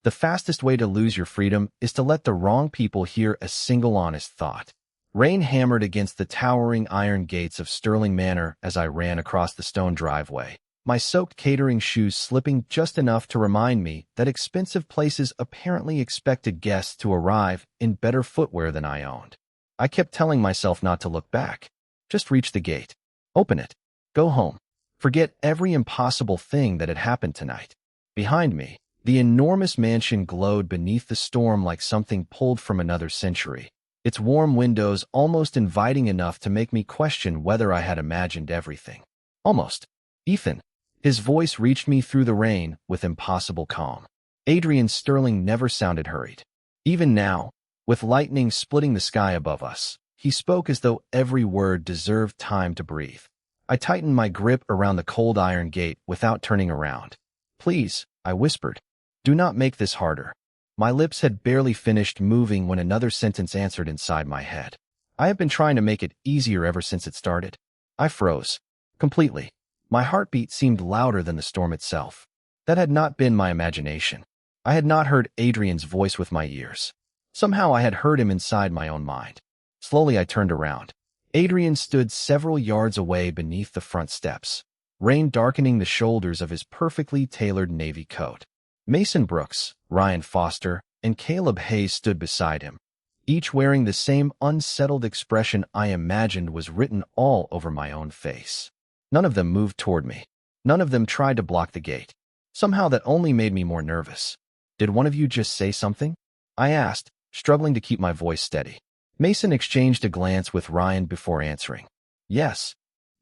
The fastest way to lose your freedom is to let the wrong people hear a single honest thought. Rain hammered against the towering iron gates of Sterling Manor as I ran across the stone driveway, my soaked catering shoes slipping just enough to remind me that expensive places apparently expected guests to arrive in better footwear than I owned. I kept telling myself not to look back. Just reach the gate. Open it. Go home. Forget every impossible thing that had happened tonight. Behind me, the enormous mansion glowed beneath the storm like something pulled from another century, its warm windows almost inviting enough to make me question whether I had imagined everything. Almost. Ethan. His voice reached me through the rain with impossible calm. Adrian Sterling never sounded hurried. Even now, with lightning splitting the sky above us, he spoke as though every word deserved time to breathe. I tightened my grip around the cold iron gate without turning around. Please, I whispered. Do not make this harder. My lips had barely finished moving when another sentence answered inside my head. I have been trying to make it easier ever since it started. I froze. Completely. My heartbeat seemed louder than the storm itself. That had not been my imagination. I had not heard Adrian's voice with my ears. Somehow I had heard him inside my own mind. Slowly I turned around. Adrian stood several yards away beneath the front steps, rain darkening the shoulders of his perfectly tailored navy coat. Mason Brooks, Ryan Foster, and Caleb Hayes stood beside him, each wearing the same unsettled expression I imagined was written all over my own face. None of them moved toward me. None of them tried to block the gate. Somehow that only made me more nervous. Did one of you just say something? I asked, struggling to keep my voice steady. Mason exchanged a glance with Ryan before answering. Yes.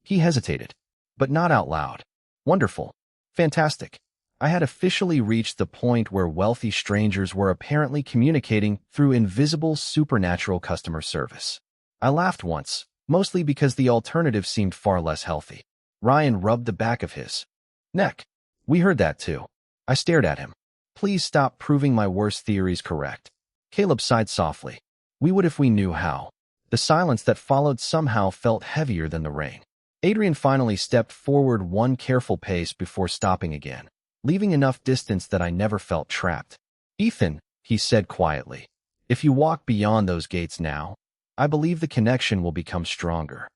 He hesitated, but not out loud. Wonderful. Fantastic. I had officially reached the point where wealthy strangers were apparently communicating through invisible supernatural customer service. I laughed once, mostly because the alternative seemed far less healthy. Ryan rubbed the back of his neck. We heard that too. I stared at him. Please stop proving my worst theories correct. Caleb sighed softly. We would if we knew how. The silence that followed somehow felt heavier than the rain. Adrian finally stepped forward one careful pace before stopping again, leaving enough distance that I never felt trapped. Ethan, he said quietly, if you walk beyond those gates now, I believe the connection will become stronger.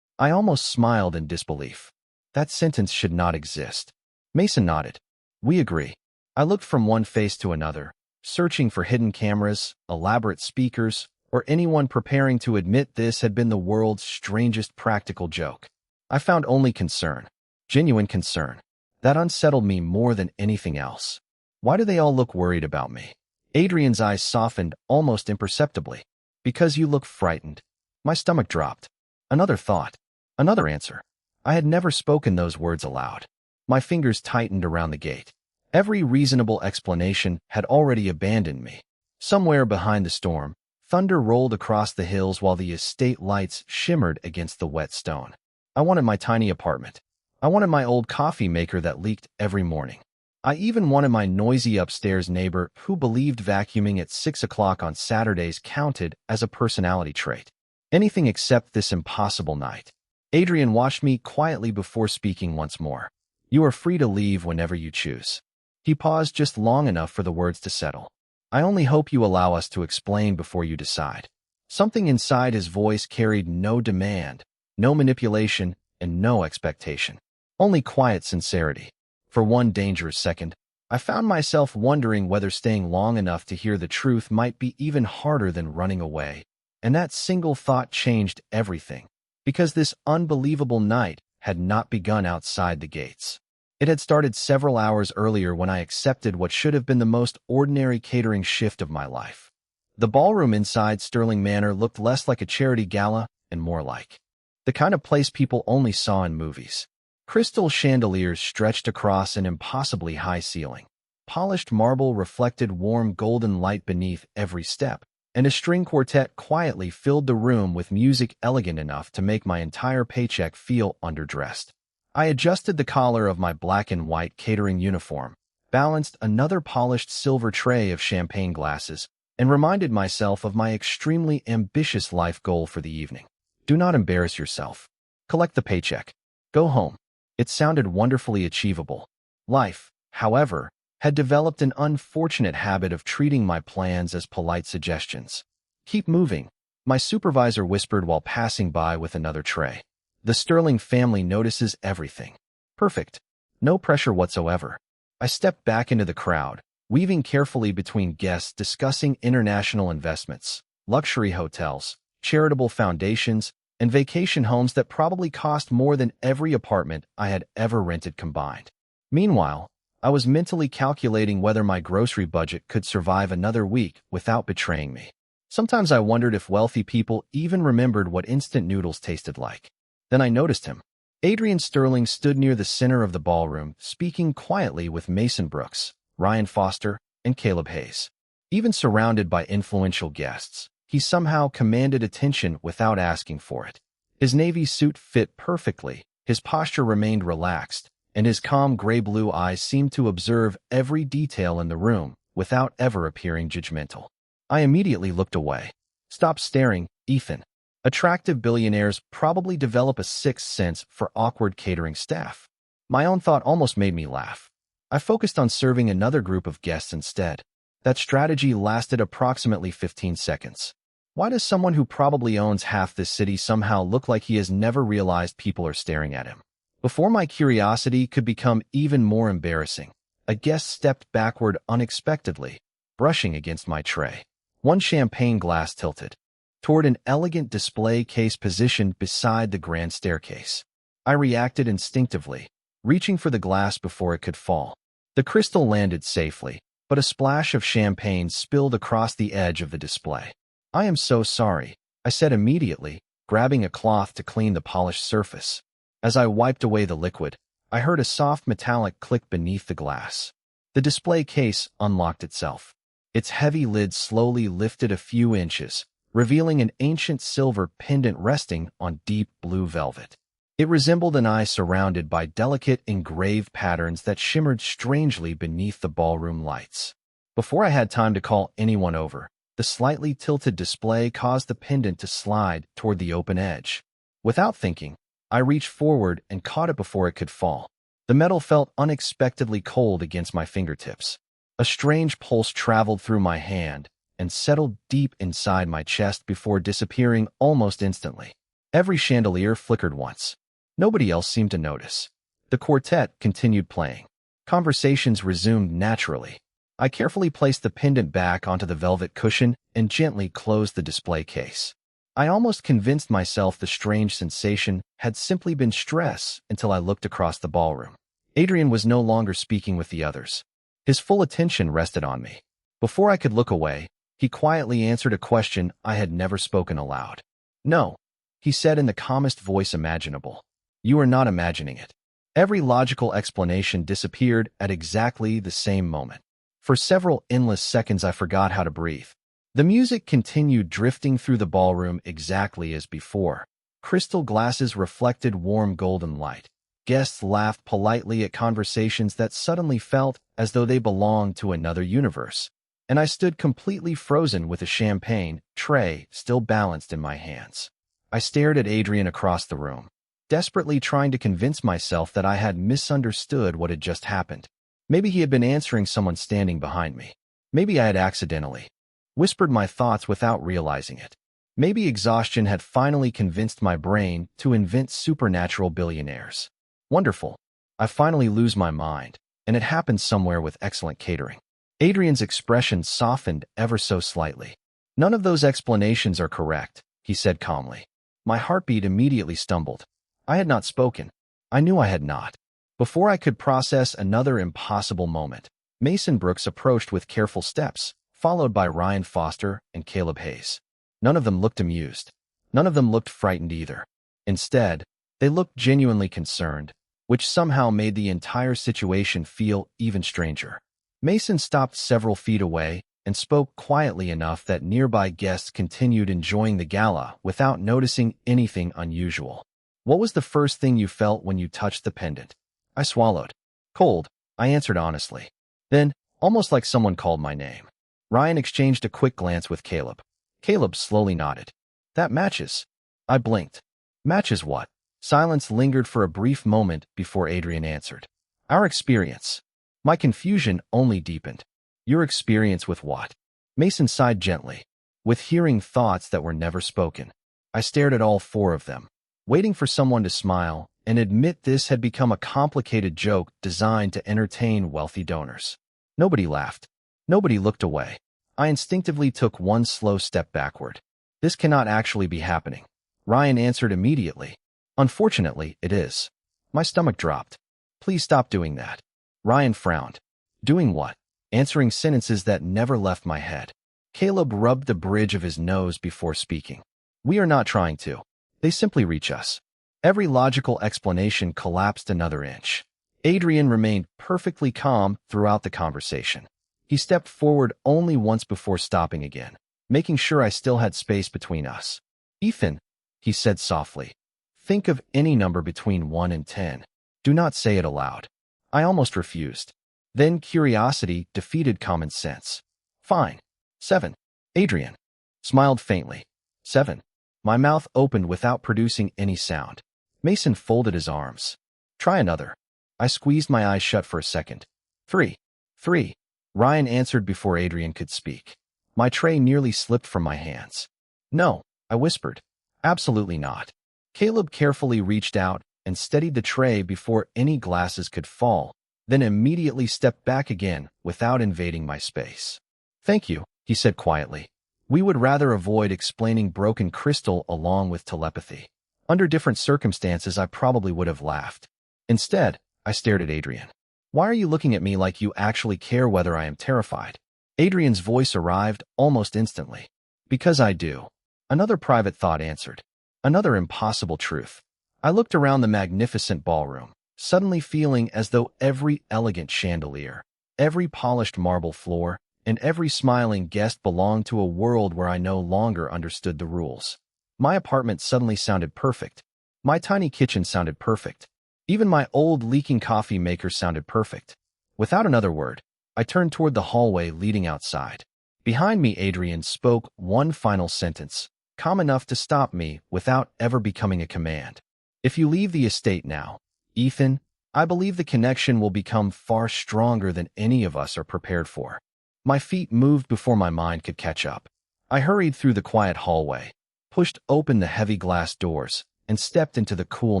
I almost smiled in disbelief. That sentence should not exist. Mason nodded. We agree. I looked from one face to another, searching for hidden cameras, elaborate speakers, or anyone preparing to admit this had been the world's strangest practical joke. I found only concern. Genuine concern. That unsettled me more than anything else. Why do they all look worried about me? Adrian's eyes softened almost imperceptibly. Because you look frightened. My stomach dropped. Another thought. Another answer. I had never spoken those words aloud. My fingers tightened around the gate. Every reasonable explanation had already abandoned me. Somewhere behind the storm, thunder rolled across the hills while the estate lights shimmered against the wet stone. I wanted my tiny apartment. I wanted my old coffee maker that leaked every morning. I even wanted my noisy upstairs neighbor who believed vacuuming at 6 o'clock on Saturdays counted as a personality trait. Anything except this impossible night. Adrian watched me quietly before speaking once more. You are free to leave whenever you choose. He paused just long enough for the words to settle. I only hope you allow us to explain before you decide. Something inside his voice carried no demand, no manipulation, and no expectation. Only quiet sincerity. For one dangerous second, I found myself wondering whether staying long enough to hear the truth might be even harder than running away. And that single thought changed everything, because this unbelievable night had not begun outside the gates. It had started several hours earlier when I accepted what should have been the most ordinary catering shift of my life. The ballroom inside Sterling Manor looked less like a charity gala and more like the kind of place people only saw in movies. Crystal chandeliers stretched across an impossibly high ceiling. Polished marble reflected warm golden light beneath every step, and a string quartet quietly filled the room with music elegant enough to make my entire paycheck feel underdressed. I adjusted the collar of my black and white catering uniform, balanced another polished silver tray of champagne glasses, and reminded myself of my extremely ambitious life goal for the evening. Do not embarrass yourself. Collect the paycheck. Go home. It sounded wonderfully achievable. Life, however, had developed an unfortunate habit of treating my plans as polite suggestions. "Keep moving," my supervisor whispered while passing by with another tray. "The Sterling family notices everything." Perfect. No pressure whatsoever. I stepped back into the crowd, weaving carefully between guests discussing international investments, luxury hotels, charitable foundations, and vacation homes that probably cost more than every apartment I had ever rented combined. Meanwhile, I was mentally calculating whether my grocery budget could survive another week without betraying me. Sometimes I wondered if wealthy people even remembered what instant noodles tasted like. Then I noticed him. Adrian Sterling stood near the center of the ballroom, speaking quietly with Mason Brooks, Ryan Foster, and Caleb Hayes. Even surrounded by influential guests, he somehow commanded attention without asking for it. His navy suit fit perfectly, his posture remained relaxed, and his calm gray-blue eyes seemed to observe every detail in the room without ever appearing judgmental. I immediately looked away. "Stop staring, Ethan." Attractive billionaires probably develop a sixth sense for awkward catering staff. My own thought almost made me laugh. I focused on serving another group of guests instead. That strategy lasted approximately 15 seconds. Why does someone who probably owns half this city somehow look like he has never realized people are staring at him? Before my curiosity could become even more embarrassing, a guest stepped backward unexpectedly, brushing against my tray. One champagne glass tilted toward an elegant display case positioned beside the grand staircase. I reacted instinctively, reaching for the glass before it could fall. The crystal landed safely, but a splash of champagne spilled across the edge of the display. "I am so sorry," I said immediately, grabbing a cloth to clean the polished surface. As I wiped away the liquid, I heard a soft metallic click beneath the glass. The display case unlocked itself. Its heavy lid slowly lifted a few inches, revealing an ancient silver pendant resting on deep blue velvet. It resembled an eye surrounded by delicate engraved patterns that shimmered strangely beneath the ballroom lights. Before I had time to call anyone over, the slightly tilted display caused the pendant to slide toward the open edge. Without thinking, I reached forward and caught it before it could fall. The metal felt unexpectedly cold against my fingertips. A strange pulse traveled through my hand and settled deep inside my chest before disappearing almost instantly. Every chandelier flickered once. Nobody else seemed to notice. The quartet continued playing. Conversations resumed naturally. I carefully placed the pendant back onto the velvet cushion and gently closed the display case. I almost convinced myself the strange sensation had simply been stress until I looked across the ballroom. Adrian was no longer speaking with the others. His full attention rested on me. Before I could look away, he quietly answered a question I had never spoken aloud. "No," he said in the calmest voice imaginable. "You are not imagining it." Every logical explanation disappeared at exactly the same moment. For several endless seconds I forgot how to breathe. The music continued drifting through the ballroom exactly as before. Crystal glasses reflected warm golden light. Guests laughed politely at conversations that suddenly felt as though they belonged to another universe. And I stood completely frozen with a champagne tray still balanced in my hands. I stared at Adrian across the room, desperately trying to convince myself that I had misunderstood what had just happened. Maybe he had been answering someone standing behind me. Maybe I had accidentally whispered my thoughts without realizing it. Maybe exhaustion had finally convinced my brain to invent supernatural billionaires. Wonderful. I finally lose my mind, and it happened somewhere with excellent catering. Adrian's expression softened ever so slightly. "None of those explanations are correct," he said calmly. My heartbeat immediately stumbled. I had not spoken. I knew I had not. Before I could process another impossible moment, Mason Brooks approached with careful steps, followed by Ryan Foster and Caleb Hayes. None of them looked amused. None of them looked frightened either. Instead, they looked genuinely concerned, which somehow made the entire situation feel even stranger. Mason stopped several feet away and spoke quietly enough that nearby guests continued enjoying the gala without noticing anything unusual. "What was the first thing you felt when you touched the pendant?" I swallowed. "Cold," I answered honestly. Then, almost like someone called my name. Ryan exchanged a quick glance with Caleb. Caleb slowly nodded. "That matches." I blinked. "Matches what?" Silence lingered for a brief moment before Adrian answered. "Our experience." My confusion only deepened. Your experience with what? Mason sighed gently. With hearing thoughts that were never spoken. I stared at all four of them, waiting for someone to smile and admit this had become a complicated joke designed to entertain wealthy donors. Nobody laughed. Nobody looked away. I instinctively took one slow step backward. This cannot actually be happening. Ryan answered immediately. Unfortunately, it is. My stomach dropped. Please stop doing that. Ryan frowned. Doing what? Answering sentences that never left my head. Caleb rubbed the bridge of his nose before speaking. We are not trying to. They simply reach us. Every logical explanation collapsed another inch. Adrian remained perfectly calm throughout the conversation. He stepped forward only once before stopping again, making sure I still had space between us. Ethan, he said softly, think of any number between 1 and 10. Do not say it aloud. I almost refused. Then curiosity defeated common sense. Fine. 7. Adrian smiled faintly. 7. My mouth opened without producing any sound. Mason folded his arms. Try another. I squeezed my eyes shut for a second. 3. 3. Ryan answered before Adrian could speak. My tray nearly slipped from my hands. No, I whispered. Absolutely not. Caleb carefully reached out and steadied the tray before any glasses could fall, then immediately stepped back again without invading my space. Thank you, he said quietly. We would rather avoid explaining broken crystal along with telepathy. Under different circumstances, I probably would have laughed. Instead, I stared at Adrian. Why are you looking at me like you actually care whether I am terrified? Adrian's voice arrived almost instantly. Because I do. Another private thought answered. Another impossible truth. I looked around the magnificent ballroom, suddenly feeling as though every elegant chandelier, every polished marble floor, and every smiling guest belonged to a world where I no longer understood the rules. My apartment suddenly sounded perfect. My tiny kitchen sounded perfect. Even my old leaking coffee maker sounded perfect. Without another word, I turned toward the hallway leading outside. Behind me, Adrian spoke one final sentence, calm enough to stop me without ever becoming a command. If you leave the estate now, Ethan, I believe the connection will become far stronger than any of us are prepared for. My feet moved before my mind could catch up. I hurried through the quiet hallway, pushed open the heavy glass doors, and stepped into the cool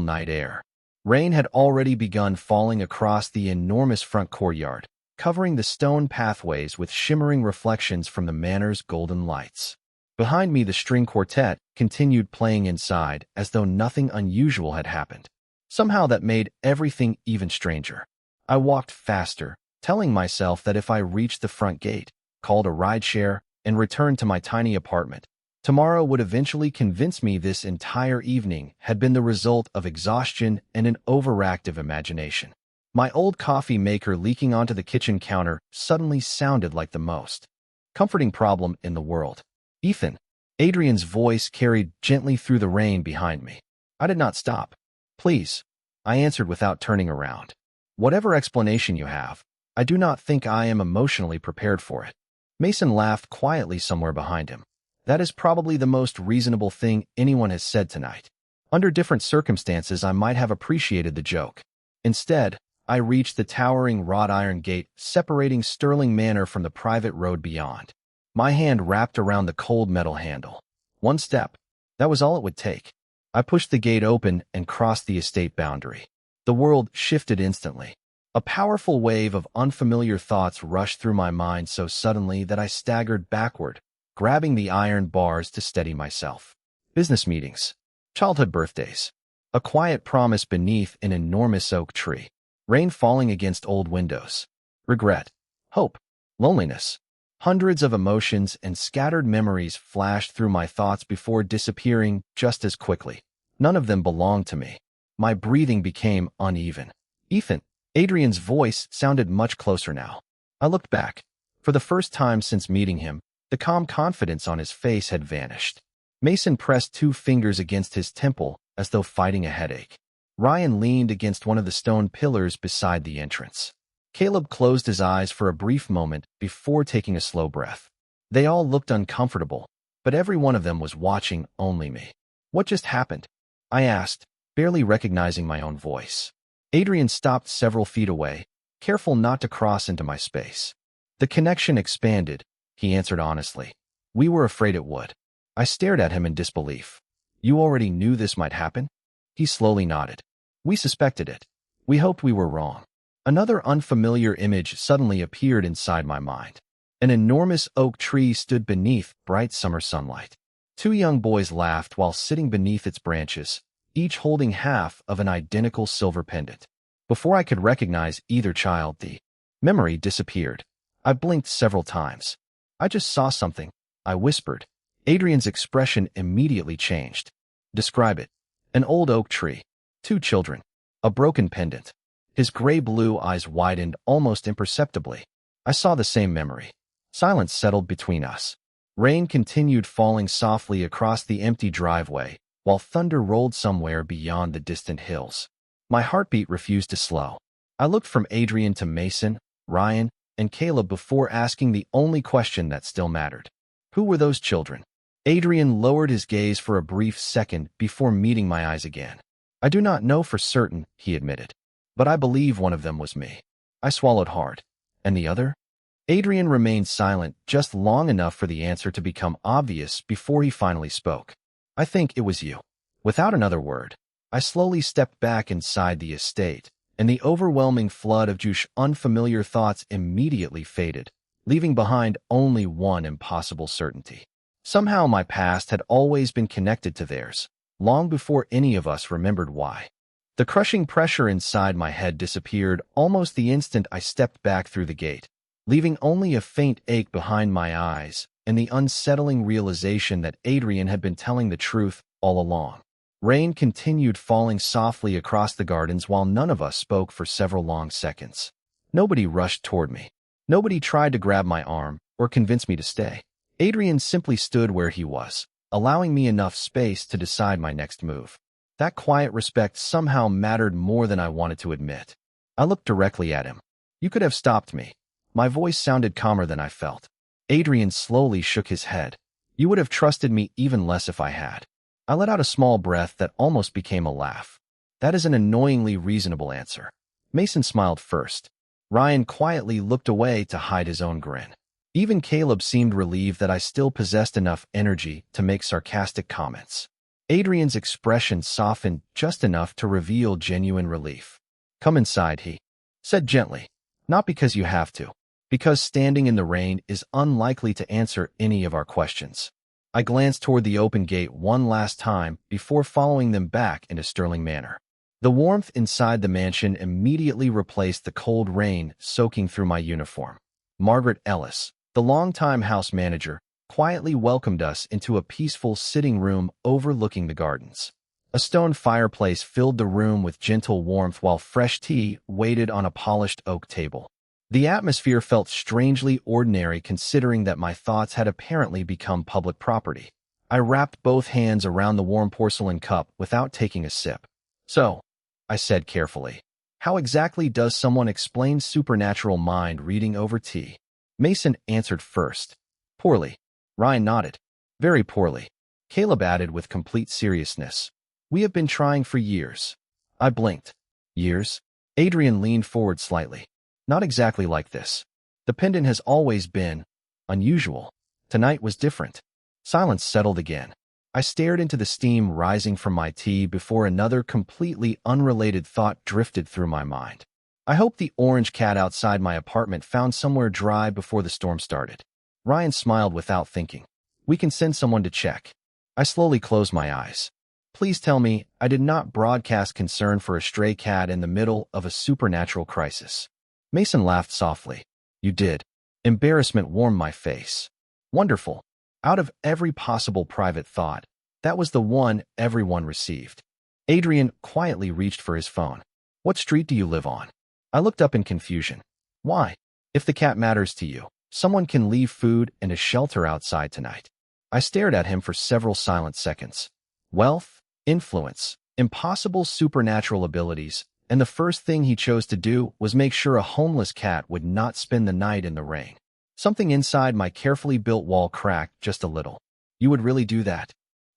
night air. Rain had already begun falling across the enormous front courtyard, covering the stone pathways with shimmering reflections from the manor's golden lights. Behind me, the string quartet continued playing inside as though nothing unusual had happened. Somehow that made everything even stranger. I walked faster, telling myself that if I reached the front gate, called a rideshare, and returned to my tiny apartment, tomorrow would eventually convince me this entire evening had been the result of exhaustion and an overactive imagination. My old coffee maker leaking onto the kitchen counter suddenly sounded like the most comforting problem in the world. Ethan, Adrian's voice carried gently through the rain behind me. I did not stop. Please, I answered without turning around. Whatever explanation you have, I do not think I am emotionally prepared for it. Mason laughed quietly somewhere behind him. That is probably the most reasonable thing anyone has said tonight. Under different circumstances, I might have appreciated the joke. Instead, I reached the towering wrought iron gate separating Sterling Manor from the private road beyond. My hand wrapped around the cold metal handle. One step. That was all it would take. I pushed the gate open and crossed the estate boundary. The world shifted instantly. A powerful wave of unfamiliar thoughts rushed through my mind so suddenly that I staggered backward, grabbing the iron bars to steady myself. Business meetings. Childhood birthdays. A quiet promise beneath an enormous oak tree. Rain falling against old windows. Regret. Hope. Loneliness. Hundreds of emotions and scattered memories flashed through my thoughts before disappearing just as quickly. None of them belonged to me. My breathing became uneven. Ethan. Adrian's voice sounded much closer now. I looked back. For the first time since meeting him, the calm confidence on his face had vanished. Mason pressed 2 fingers against his temple as though fighting a headache. Ryan leaned against one of the stone pillars beside the entrance. Caleb closed his eyes for a brief moment before taking a slow breath. They all looked uncomfortable, but every one of them was watching only me. What just happened? I asked, barely recognizing my own voice. Adrian stopped several feet away, careful not to cross into my space. The connection expanded, he answered honestly. We were afraid it would. I stared at him in disbelief. You already knew this might happen? He slowly nodded. We suspected it. We hoped we were wrong. Another unfamiliar image suddenly appeared inside my mind. An enormous oak tree stood beneath bright summer sunlight. Two young boys laughed while sitting beneath its branches, each holding half of an identical silver pendant. Before I could recognize either child, the memory disappeared. I blinked several times. I just saw something, I whispered. Adrian's expression immediately changed. Describe it. An old oak tree. Two children. A broken pendant. His gray-blue eyes widened almost imperceptibly. I saw the same memory. Silence settled between us. Rain continued falling softly across the empty driveway, while thunder rolled somewhere beyond the distant hills. My heartbeat refused to slow. I looked from Adrian to Mason, Ryan, and Caleb before asking the only question that still mattered. Who were those children? Adrian lowered his gaze for a brief second before meeting my eyes again. I do not know for certain, he admitted. But I believe one of them was me. I swallowed hard. And the other? Adrian remained silent just long enough for the answer to become obvious before he finally spoke. I think it was you. Without another word, I slowly stepped back inside the estate, and the overwhelming flood of Josh's unfamiliar thoughts immediately faded, leaving behind only one impossible certainty. Somehow my past had always been connected to theirs, long before any of us remembered why. The crushing pressure inside my head disappeared almost the instant I stepped back through the gate, leaving only a faint ache behind my eyes and the unsettling realization that Adrian had been telling the truth all along. Rain continued falling softly across the gardens while none of us spoke for several long seconds. Nobody rushed toward me. Nobody tried to grab my arm or convince me to stay. Adrian simply stood where he was, allowing me enough space to decide my next move. That quiet respect somehow mattered more than I wanted to admit. I looked directly at him. You could have stopped me. My voice sounded calmer than I felt. Adrian slowly shook his head. You would have trusted me even less if I had. I let out a small breath that almost became a laugh. That is an annoyingly reasonable answer. Mason smiled first. Ryan quietly looked away to hide his own grin. Even Caleb seemed relieved that I still possessed enough energy to make sarcastic comments. Adrian's expression softened just enough to reveal genuine relief. Come inside, he said gently. Not because you have to. Because standing in the rain is unlikely to answer any of our questions. I glanced toward the open gate one last time before following them back into Sterling Manor. The warmth inside the mansion immediately replaced the cold rain soaking through my uniform. Margaret Ellis, the longtime house manager, quietly welcomed us into a peaceful sitting room overlooking the gardens. A stone fireplace filled the room with gentle warmth while fresh tea waited on a polished oak table. The atmosphere felt strangely ordinary considering that my thoughts had apparently become public property. I wrapped both hands around the warm porcelain cup without taking a sip. So, I said carefully, how exactly does someone explain supernatural mind reading over tea? Mason answered first. Poorly. Ryan nodded. Very poorly. Caleb added with complete seriousness. We have been trying for years. I blinked. Years? Adrian leaned forward slightly. Not exactly like this. The pendant has always been unusual. Tonight was different. Silence settled again. I stared into the steam rising from my tea before another completely unrelated thought drifted through my mind. I hope the orange cat outside my apartment found somewhere dry before the storm started. Ryan smiled without thinking. We can send someone to check. I slowly closed my eyes. Please tell me I did not broadcast concern for a stray cat in the middle of a supernatural crisis. Mason laughed softly. You did. Embarrassment warmed my face. Wonderful. Out of every possible private thought, that was the one everyone received. Adrian quietly reached for his phone. What street do you live on? I looked up in confusion. Why? If the cat matters to you, someone can leave food and a shelter outside tonight. I stared at him for several silent seconds. Wealth, influence, impossible supernatural abilities, and the first thing he chose to do was make sure a homeless cat would not spend the night in the rain. Something inside my carefully built wall cracked just a little. You would really do that?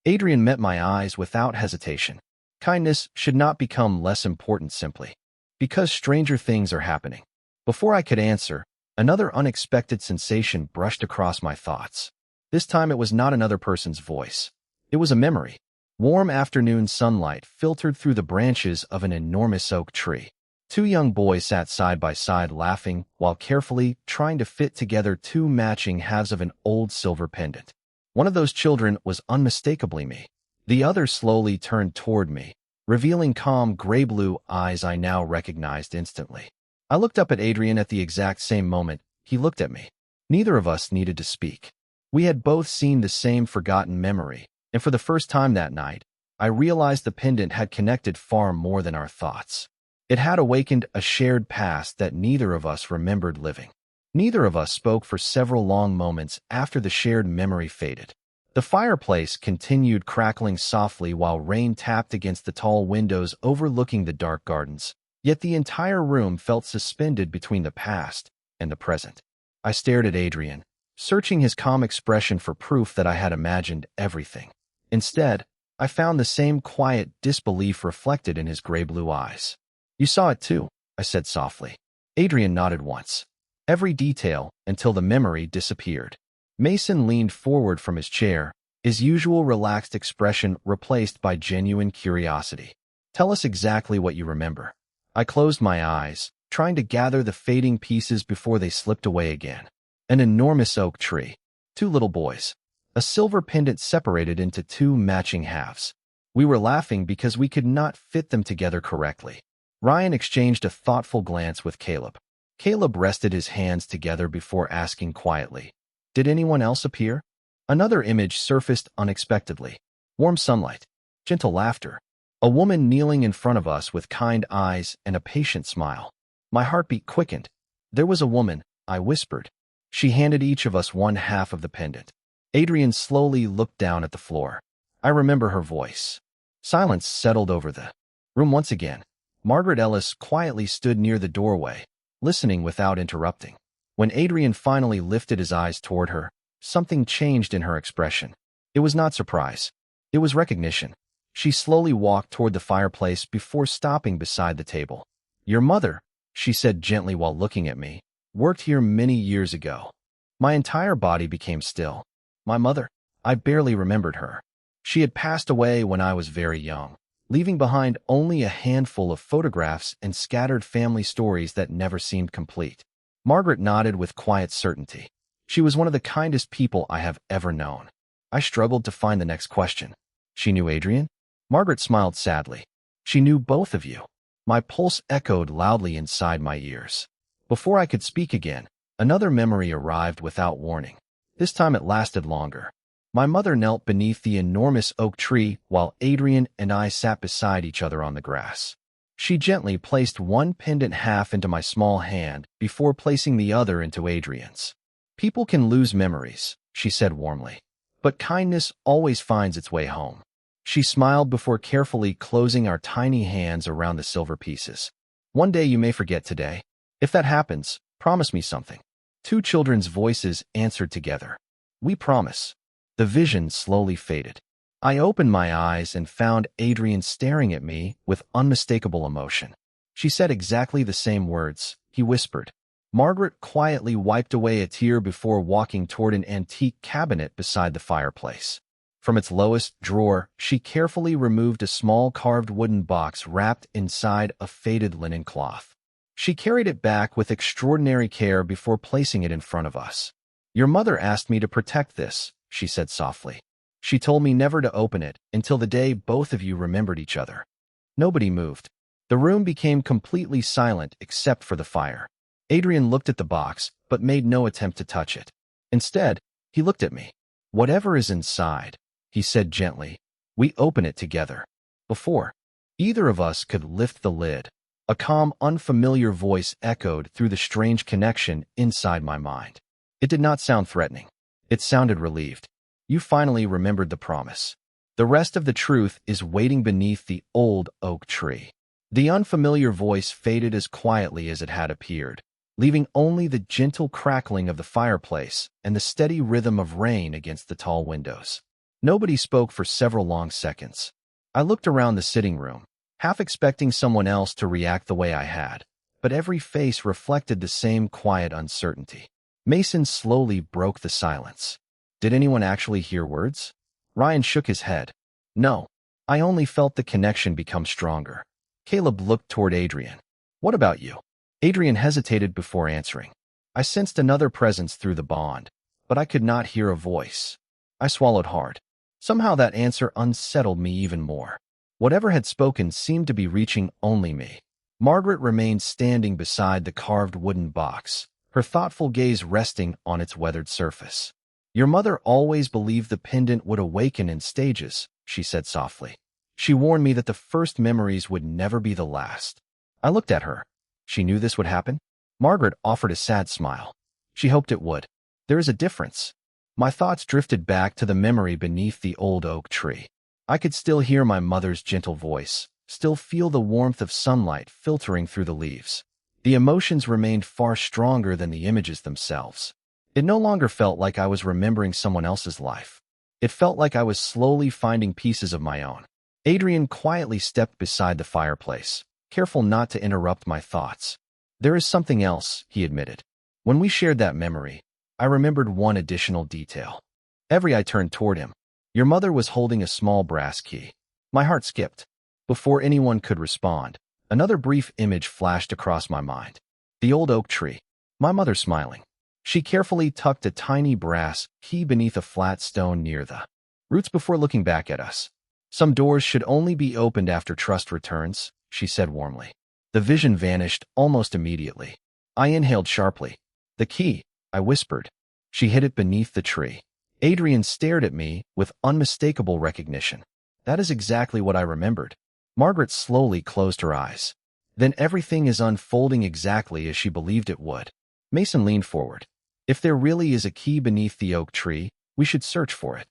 Adrian met my eyes without hesitation. Kindness should not become less important simply because stranger things are happening. Before I could answer, another unexpected sensation brushed across my thoughts. This time it was not another person's voice. It was a memory. Warm afternoon sunlight filtered through the branches of an enormous oak tree. Two young boys sat side by side laughing while carefully trying to fit together two matching halves of an old silver pendant. One of those children was unmistakably me. The other slowly turned toward me, revealing calm gray-blue eyes I now recognized instantly. I looked up at Adrian at the exact same moment he looked at me. Neither of us needed to speak. We had both seen the same forgotten memory, and for the first time that night, I realized the pendant had connected far more than our thoughts. It had awakened a shared past that neither of us remembered living. Neither of us spoke for several long moments after the shared memory faded. The fireplace continued crackling softly while rain tapped against the tall windows overlooking the dark gardens, yet the entire room felt suspended between the past and the present. I stared at Adrian, searching his calm expression for proof that I had imagined everything. Instead, I found the same quiet disbelief reflected in his gray-blue eyes. "You saw it too," I said softly. Adrian nodded once. Every detail until the memory disappeared. Mason leaned forward from his chair, his usual relaxed expression replaced by genuine curiosity. "Tell us exactly what you remember." I closed my eyes, trying to gather the fading pieces before they slipped away again. An enormous oak tree. Two little boys. A silver pendant separated into two matching halves. We were laughing because we could not fit them together correctly. Ryan exchanged a thoughtful glance with Caleb. Caleb rested his hands together before asking quietly, "Did anyone else appear?" Another image surfaced unexpectedly. Warm sunlight. Gentle laughter. A woman kneeling in front of us with kind eyes and a patient smile. My heartbeat quickened. "There was a woman," I whispered. She handed each of us one half of the pendant. Adrian slowly looked down at the floor. I remember her voice. Silence settled over the room once again. Margaret Ellis quietly stood near the doorway, listening without interrupting. When Adrian finally lifted his eyes toward her, something changed in her expression. It was not surprise. It was recognition. She slowly walked toward the fireplace before stopping beside the table. "Your mother," she said gently while looking at me, "worked here many years ago." My entire body became still. My mother? I barely remembered her. She had passed away when I was very young, leaving behind only a handful of photographs and scattered family stories that never seemed complete. Margaret nodded with quiet certainty. She was one of the kindest people I have ever known. I struggled to find the next question. "She knew Adrian?" Margaret smiled sadly. "She knew both of you." My pulse echoed loudly inside my ears. Before I could speak again, another memory arrived without warning. This time it lasted longer. My mother knelt beneath the enormous oak tree while Adrian and I sat beside each other on the grass. She gently placed one pendant half into my small hand before placing the other into Adrian's. "People can lose memories," she said warmly, "but kindness always finds its way home." She smiled before carefully closing our tiny hands around the silver pieces. "One day you may forget today. If that happens, promise me something." Two children's voices answered together. "We promise." The vision slowly faded. I opened my eyes and found Adrian staring at me with unmistakable emotion. "She said exactly the same words," he whispered. Margaret quietly wiped away a tear before walking toward an antique cabinet beside the fireplace. From its lowest drawer, she carefully removed a small carved wooden box wrapped inside a faded linen cloth. She carried it back with extraordinary care before placing it in front of us. "Your mother asked me to protect this," she said softly. "She told me never to open it until the day both of you remembered each other." Nobody moved. The room became completely silent except for the fire. Adrian looked at the box, but made no attempt to touch it. Instead, he looked at me. "Whatever is inside," he said gently, "we open it together." Before either of us could lift the lid, a calm, unfamiliar voice echoed through the strange connection inside my mind. It did not sound threatening. It sounded relieved. "You finally remembered the promise. The rest of the truth is waiting beneath the old oak tree." The unfamiliar voice faded as quietly as it had appeared, leaving only the gentle crackling of the fireplace and the steady rhythm of rain against the tall windows. Nobody spoke for several long seconds. I looked around the sitting room, half expecting someone else to react the way I had, but every face reflected the same quiet uncertainty. Mason slowly broke the silence. Did anyone actually hear words? Ryan shook his head. No. I only felt the connection become stronger. Caleb looked toward Adrian. What about you? Adrian hesitated before answering. I sensed another presence through the bond, but I could not hear a voice. I swallowed hard. Somehow that answer unsettled me even more. Whatever had spoken seemed to be reaching only me. Margaret remained standing beside the carved wooden box, her thoughtful gaze resting on its weathered surface. Your mother always believed the pendant would awaken in stages, she said softly. She warned me that the first memories would never be the last. I looked at her. She knew this would happen? Margaret offered a sad smile. She hoped it would. There is a difference. My thoughts drifted back to the memory beneath the old oak tree. I could still hear my mother's gentle voice, still feel the warmth of sunlight filtering through the leaves. The emotions remained far stronger than the images themselves. It no longer felt like I was remembering someone else's life. It felt like I was slowly finding pieces of my own. Adrian quietly stepped beside the fireplace, careful not to interrupt my thoughts. There is something else, he admitted. When we shared that memory, I remembered one additional detail. Every I turned toward him, your mother was holding a small brass key. My heart skipped. Before anyone could respond, another brief image flashed across my mind. The old oak tree. My mother smiling. She carefully tucked a tiny brass key beneath a flat stone near the roots before looking back at us. Some doors should only be opened after trust returns, she said warmly. The vision vanished almost immediately. I inhaled sharply. The key, I whispered. She hid it beneath the tree. Adrian stared at me with unmistakable recognition. That is exactly what I remembered. Margaret slowly closed her eyes. Then everything is unfolding exactly as she believed it would. Mason leaned forward. If there really is a key beneath the oak tree, we should search for it.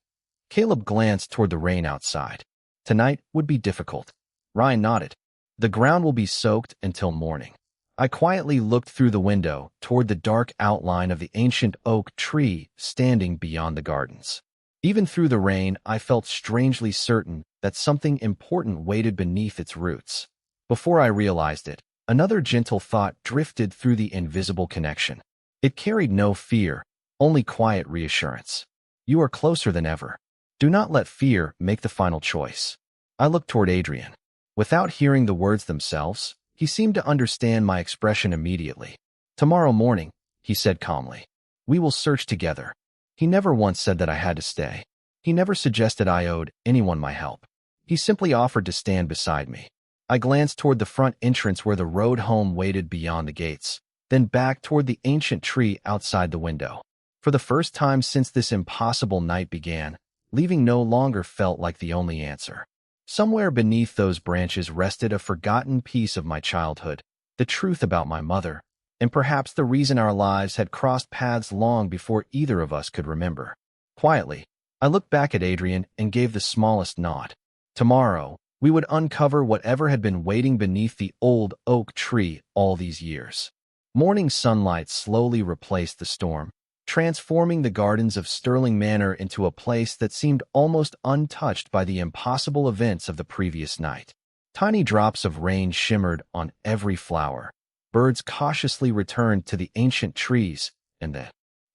Caleb glanced toward the rain outside. Tonight would be difficult. Ryan nodded. The ground will be soaked until morning. I quietly looked through the window toward the dark outline of the ancient oak tree standing beyond the gardens. Even through the rain, I felt strangely certain that something important waited beneath its roots. Before I realized it, another gentle thought drifted through the invisible connection. It carried no fear, only quiet reassurance. You are closer than ever. Do not let fear make the final choice. I looked toward Adrian. Without hearing the words themselves, he seemed to understand my expression immediately. Tomorrow morning, he said calmly. We will search together. He never once said that I had to stay. He never suggested I owed anyone my help. He simply offered to stand beside me. I glanced toward the front entrance where the road home waited beyond the gates, then back toward the ancient tree outside the window. For the first time since this impossible night began, leaving no longer felt like the only answer. Somewhere beneath those branches rested a forgotten piece of my childhood, the truth about my mother, and perhaps the reason our lives had crossed paths long before either of us could remember. Quietly, I looked back at Adrian and gave the smallest nod. Tomorrow, we would uncover whatever had been waiting beneath the old oak tree all these years. Morning sunlight slowly replaced the storm, transforming the gardens of Sterling Manor into a place that seemed almost untouched by the impossible events of the previous night. Tiny drops of rain shimmered on every flower. Birds cautiously returned to the ancient trees, and the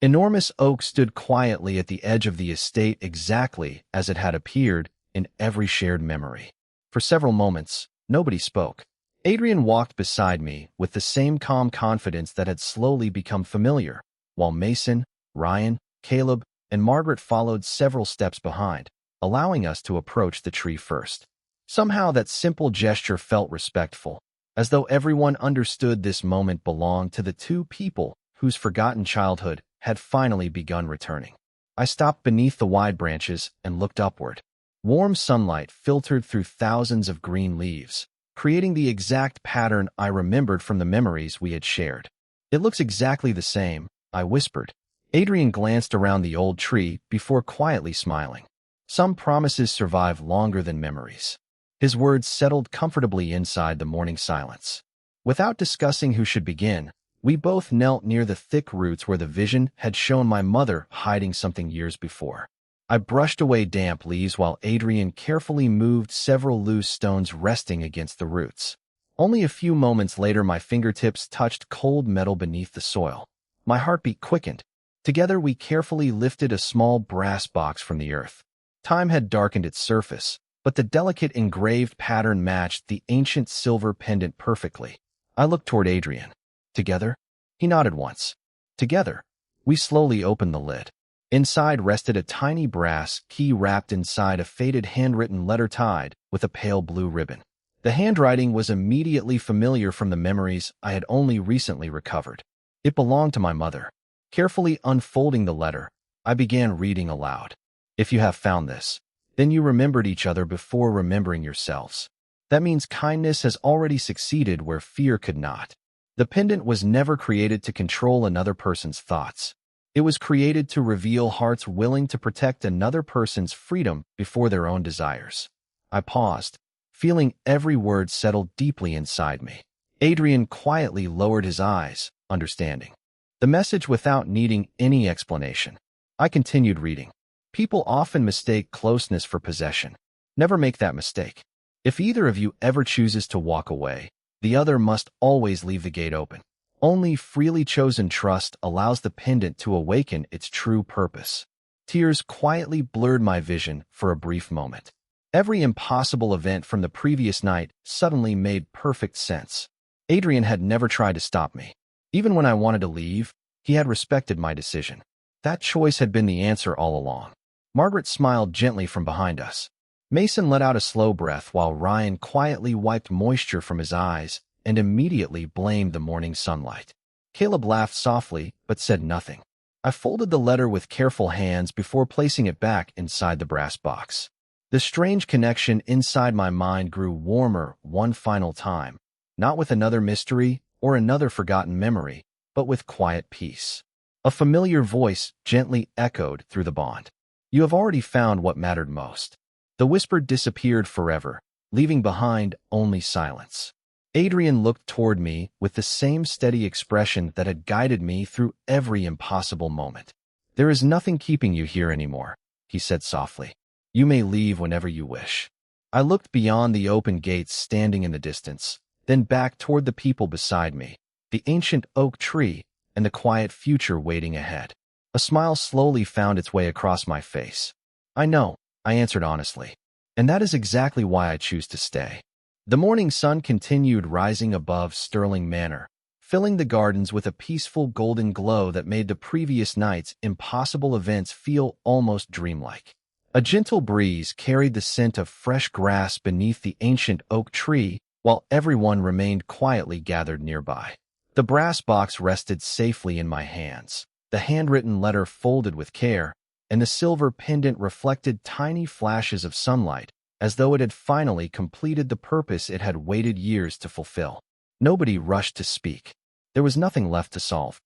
enormous oak stood quietly at the edge of the estate exactly as it had appeared in every shared memory. For several moments, nobody spoke. Adrian walked beside me with the same calm confidence that had slowly become familiar, while Mason, Ryan, Caleb, and Margaret followed several steps behind, allowing us to approach the tree first. Somehow that simple gesture felt respectful, as though everyone understood this moment belonged to the two people whose forgotten childhood had finally begun returning. I stopped beneath the wide branches and looked upward. Warm sunlight filtered through thousands of green leaves, creating the exact pattern I remembered from the memories we had shared. It looks exactly the same, I whispered. Adrian glanced around the old tree before quietly smiling. Some promises survive longer than memories. His words settled comfortably inside the morning silence. Without discussing who should begin, we both knelt near the thick roots where the vision had shown my mother hiding something years before. I brushed away damp leaves while Adrian carefully moved several loose stones resting against the roots. Only a few moments later, my fingertips touched cold metal beneath the soil. My heartbeat quickened. Together, we carefully lifted a small brass box from the earth. Time had darkened its surface, but the delicate engraved pattern matched the ancient silver pendant perfectly. I looked toward Adrian. Together? He nodded once. Together. We slowly opened the lid. Inside rested a tiny brass key wrapped inside a faded handwritten letter tied with a pale blue ribbon. The handwriting was immediately familiar from the memories I had only recently recovered. It belonged to my mother. Carefully unfolding the letter, I began reading aloud. If you have found this, then you remembered each other before remembering yourselves. That means kindness has already succeeded where fear could not. The pendant was never created to control another person's thoughts. It was created to reveal hearts willing to protect another person's freedom before their own desires. I paused, feeling every word settle deeply inside me. Adrian quietly lowered his eyes, understanding the message without needing any explanation. I continued reading. People often mistake closeness for possession. Never make that mistake. If either of you ever chooses to walk away, the other must always leave the gate open. Only freely chosen trust allows the pendant to awaken its true purpose. Tears quietly blurred my vision for a brief moment. Every impossible event from the previous night suddenly made perfect sense. Adrian had never tried to stop me. Even when I wanted to leave, he had respected my decision. That choice had been the answer all along. Margaret smiled gently from behind us. Mason let out a slow breath while Ryan quietly wiped moisture from his eyes and immediately blamed the morning sunlight. Caleb laughed softly but said nothing. I folded the letter with careful hands before placing it back inside the brass box. The strange connection inside my mind grew warmer one final time, not with another mystery or another forgotten memory, but with quiet peace. A familiar voice gently echoed through the bond. You have already found what mattered most. The whisper disappeared forever, leaving behind only silence. Adrian looked toward me with the same steady expression that had guided me through every impossible moment. There is nothing keeping you here anymore, he said softly. You may leave whenever you wish. I looked beyond the open gates standing in the distance, then back toward the people beside me, the ancient oak tree, and the quiet future waiting ahead. A smile slowly found its way across my face. I know, I answered honestly, and that is exactly why I choose to stay. The morning sun continued rising above Sterling Manor, filling the gardens with a peaceful golden glow that made the previous night's impossible events feel almost dreamlike. A gentle breeze carried the scent of fresh grass beneath the ancient oak tree, while everyone remained quietly gathered nearby. The brass box rested safely in my hands, the handwritten letter folded with care, and the silver pendant reflected tiny flashes of sunlight, as though it had finally completed the purpose it had waited years to fulfill. Nobody rushed to speak. There was nothing left to solve.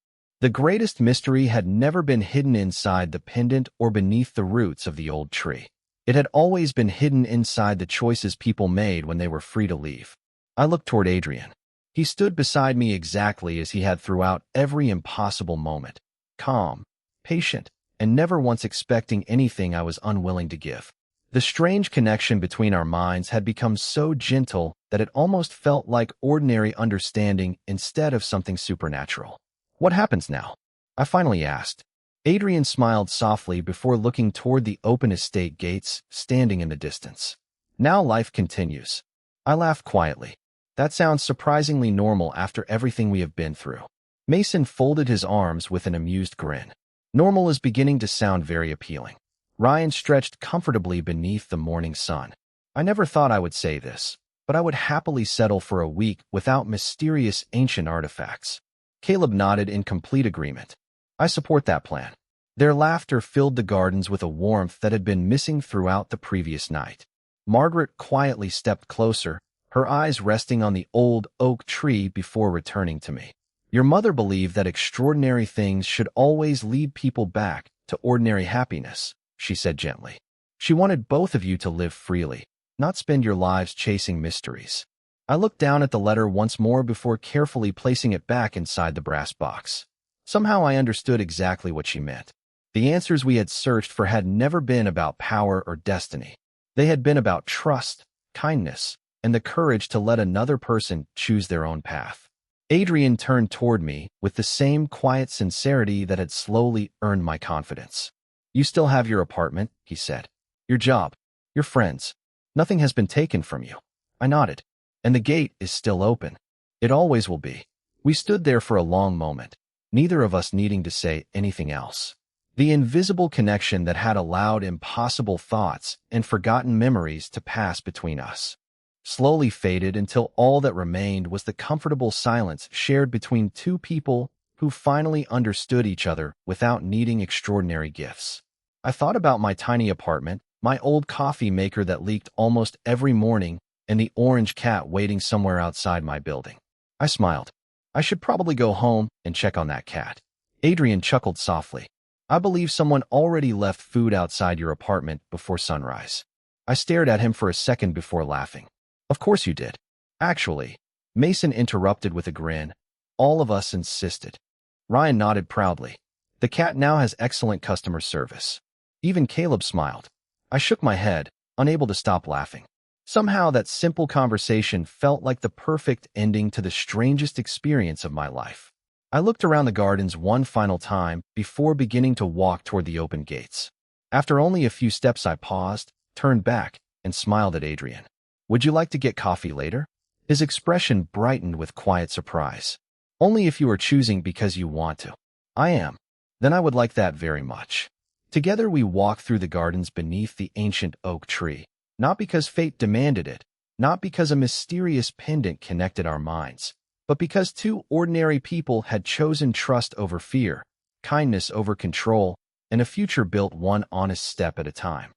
The greatest mystery had never been hidden inside the pendant or beneath the roots of the old tree. It had always been hidden inside the choices people made when they were free to leave. I looked toward Adrian. He stood beside me exactly as he had throughout every impossible moment, calm, patient, and never once expecting anything I was unwilling to give. The strange connection between our minds had become so gentle that it almost felt like ordinary understanding instead of something supernatural. What happens now? I finally asked. Adrian smiled softly before looking toward the open estate gates standing in the distance. Now life continues. I laughed quietly. That sounds surprisingly normal after everything we have been through. Mason folded his arms with an amused grin. Normal is beginning to sound very appealing. Ryan stretched comfortably beneath the morning sun. I never thought I would say this, but I would happily settle for a week without mysterious ancient artifacts. Caleb nodded in complete agreement. I support that plan. Their laughter filled the gardens with a warmth that had been missing throughout the previous night. Margaret quietly stepped closer, her eyes resting on the old oak tree before returning to me. Your mother believed that extraordinary things should always lead people back to ordinary happiness, she said gently. She wanted both of you to live freely, not spend your lives chasing mysteries. I looked down at the letter once more before carefully placing it back inside the brass box. Somehow I understood exactly what she meant. The answers we had searched for had never been about power or destiny. They had been about trust, kindness, and the courage to let another person choose their own path. Adrian turned toward me with the same quiet sincerity that had slowly earned my confidence. "You still have your apartment," he said. "Your job, your friends. Nothing has been taken from you." I nodded. "And the gate is still open. It always will be." We stood there for a long moment, neither of us needing to say anything else. The invisible connection that had allowed impossible thoughts and forgotten memories to pass between us slowly faded until all that remained was the comfortable silence shared between two people who finally understood each other without needing extraordinary gifts. I thought about my tiny apartment, my old coffee maker that leaked almost every morning, and the orange cat waiting somewhere outside my building. I smiled. "I should probably go home and check on that cat." Adrian chuckled softly. "I believe someone already left food outside your apartment before sunrise." I stared at him for a second before laughing. "Of course you did." "Actually," Mason interrupted with a grin, "all of us insisted." Ryan nodded proudly. "The cat now has excellent customer service." Even Caleb smiled. I shook my head, unable to stop laughing. Somehow that simple conversation felt like the perfect ending to the strangest experience of my life. I looked around the gardens one final time before beginning to walk toward the open gates. After only a few steps, I paused, turned back, and smiled at Adrian. "Would you like to get coffee later?" His expression brightened with quiet surprise. "Only if you are choosing because you want to." "I am." "Then I would like that very much." Together we walked through the gardens beneath the ancient oak tree, not because fate demanded it, not because a mysterious pendant connected our minds, but because two ordinary people had chosen trust over fear, kindness over control, and a future built one honest step at a time.